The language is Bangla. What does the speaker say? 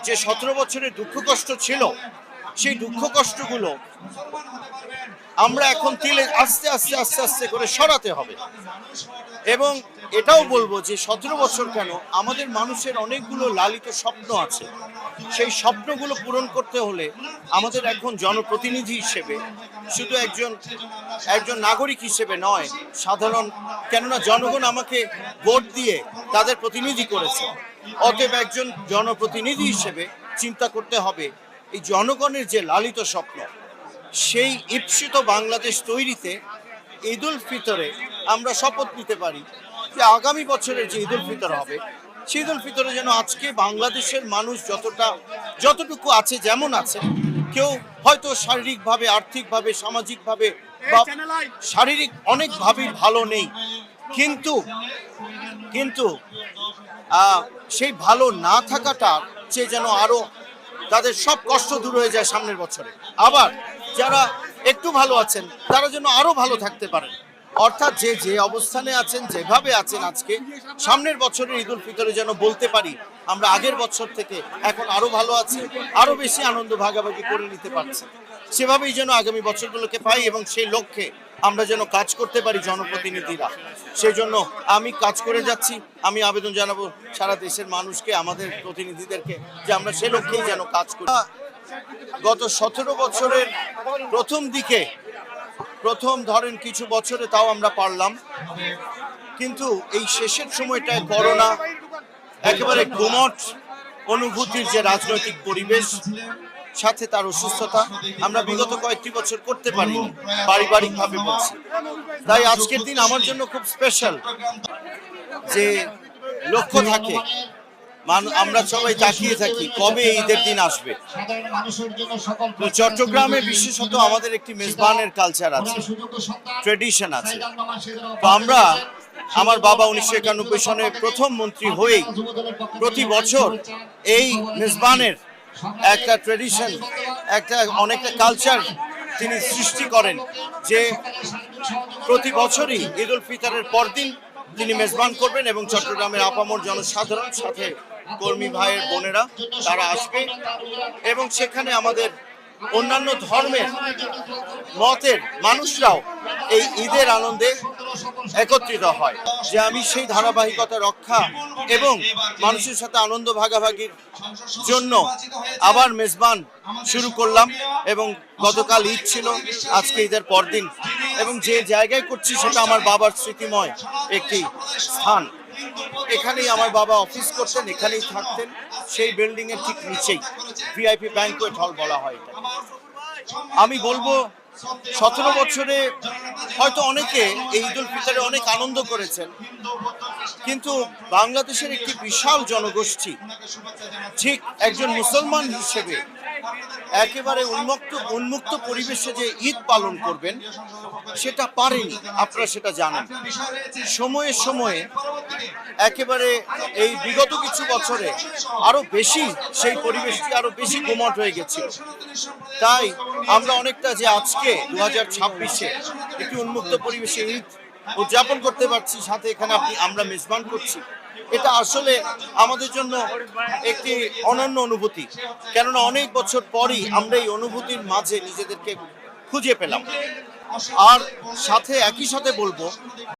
যে 17 বছরের দুঃখ কষ্ট ছিল, সেই দুঃখ কষ্টগুলো আমরা এখন আস্তে আস্তে আস্তে আস্তে করে সরাতে হবে। এবং এটাও বলবো যে 17 বছর কেন, আমাদের মানুষের অনেকগুলো লালিত স্বপ্ন আছে। সেই স্বপ্নগুলো পূরণ করতে হলে আমাদের এখন জনপ্রতিনিধি হিসেবে শুধু একজন নাগরিক হিসেবে নয়, সাধারণ, কেননা জনগণ আমাকে ভোট দিয়ে তাদের প্রতিনিধি করেছে। অতএব একজন জনপ্রতিনিধি হিসেবে চিন্তা করতে হবে এই জনগণের যে লালিত স্বপ্ন, সেই ঈপ্সিত বাংলাদেশ তৈরিতে ঈদুল ফিতরে আমরা শপথ নিতে পারি যে আগামী বছরের যে ঈদুল ফিতর হবে, সেই ঈদুল ফিতরে যেন আজকে বাংলাদেশের মানুষ যতটুকু আছে, যেমন আছে, কেউ হয়তো শারীরিকভাবে, আর্থিকভাবে, সামাজিকভাবে বা শারীরিক অনেকভাবেই ভালো নেই, কিন্তু কিন্তু সেই ভালো না থাকাটা চেয়ে যেন আরো তাদের সব কষ্ট দূর হয়ে যায় সামনের বছরে। আবার যারা একটু ভালো আছেন তারা যেন আরো ভালো থাকতে পারেন। অর্থাৎ যে অবস্থানে আছেন, যেভাবে আছেন আজকে, সামনের বছরের ঈদুল ফিতরে যেন বলতে পারি আমরা আগের বছর থেকে এখন আরো ভালো আছি, আরো বেশি আনন্দ ভাগাভাগি করে নিতে পারছি। সেভাবেই যেন আগামী বছরগুলোকে পাই এবং সেই লক্ষ্যে আমরা যেন কাজ করতে পারি জনপ্রতিনিধিরা। সেই জন্য আমি কাজ করে যাচ্ছি। আমি আবেদন জানাবো সারা দেশের মানুষকে, আমাদের প্রতিনিধিদেরকে, যে আমরা সে লক্ষ্যেই যেন কাজ করি। গত 17 বছরের প্রথম ধরেন কিছু বছরে তাও আমরা পারলাম, কিন্তু এই শেষের সময়টায় করোনা, একেবারে গুমট অনুভূতির যে রাজনৈতিক পরিবেশ, সাথে তার অসুস্থতা, আমরা বিগত কয়েকটি বছর করতে পারিনি, পারিবারিকভাবে বলছি। তাই আজকের দিন আমার জন্য খুব স্পেশাল। যে লক্ষ্য থাকে, আমরা সবাই তাকিয়ে থাকি কবে ঈদের দিন আসবে। তো চট্টগ্রামে বিশেষত আমাদের একটি মেজবানের কালচার আছে, ট্রেডিশন আছে। তো আমার বাবা 1991 সনে প্রথম মন্ত্রী হয়েই প্রতি বছর এই মেজবানের একটা ট্রেডিশন, অনেকটা কালচার তিনি সৃষ্টি করেন, যে প্রতি বছরই ঈদুল ফিতরের পরদিন তিনি মেজবান করবেন এবং চট্টগ্রামের আপামর জনসাধারণ, সাথে কর্মী ভাইয়ের বোনেরা, তারা আসবে এবং সেখানে আমাদের অন্যান্য ধর্মের মতের মানুষরাও এই ঈদের আনন্দে একত্রিত হয়। যে আমি সেই ধারাবাহিকতা রক্ষা এবং মানুষের সাথে আনন্দ ভাগাভাগির জন্য আবার মেজবান শুরু করলাম। এবং গতকাল ঈদ ছিল, আজকে ঈদের পরদিন, এবং যে জায়গায় করছি সেটা আমার বাবার স্মৃতিময় একটি স্থান। এখানেই আমার বাবা অফিস করতেন, এখানেই থাকতেন, সেই বিল্ডিং এর ঠিক নিচেই ভিআইপি ব্যাংকুয়েট হল বলা হয় এটা। আমি বলবো 17 বছরে হয়তো অনেকে এই ঈদুল ফিতরে অনেক আনন্দ করেছেন, কিন্তু বাংলাদেশের একটি বিশাল জনগোষ্ঠী ঠিক একজন মুসলমান হিসেবে একেবারে উন্মুক্ত পরিবেশে যে ঈদ পালন করবেন সেটা পারেনি। আপনারা সেটা জানেন। সময়ে সময়ে একেবারে এই বিগত কিছু বছরে আরো বেশি সেই পরিবেশটি আরো বেশি গুমট হয়ে গেছিল। তাই আমরা অনেকটা যে আজকে 2026-এ একটি উন্মুক্ত পরিবেশে ঈদ উদযাপন করতে পারছি, সাথে এখানে আমরা মেজবান করছি, এটা আসলে আমাদের জন্য একটি অনন্য অনুভূতি। কেননা অনেক বছর পরই আমরা এই অনুভূতির মাঝে নিজেদেরকে খুঁজে পেলাম। আর সাথে একই সাথে বলবো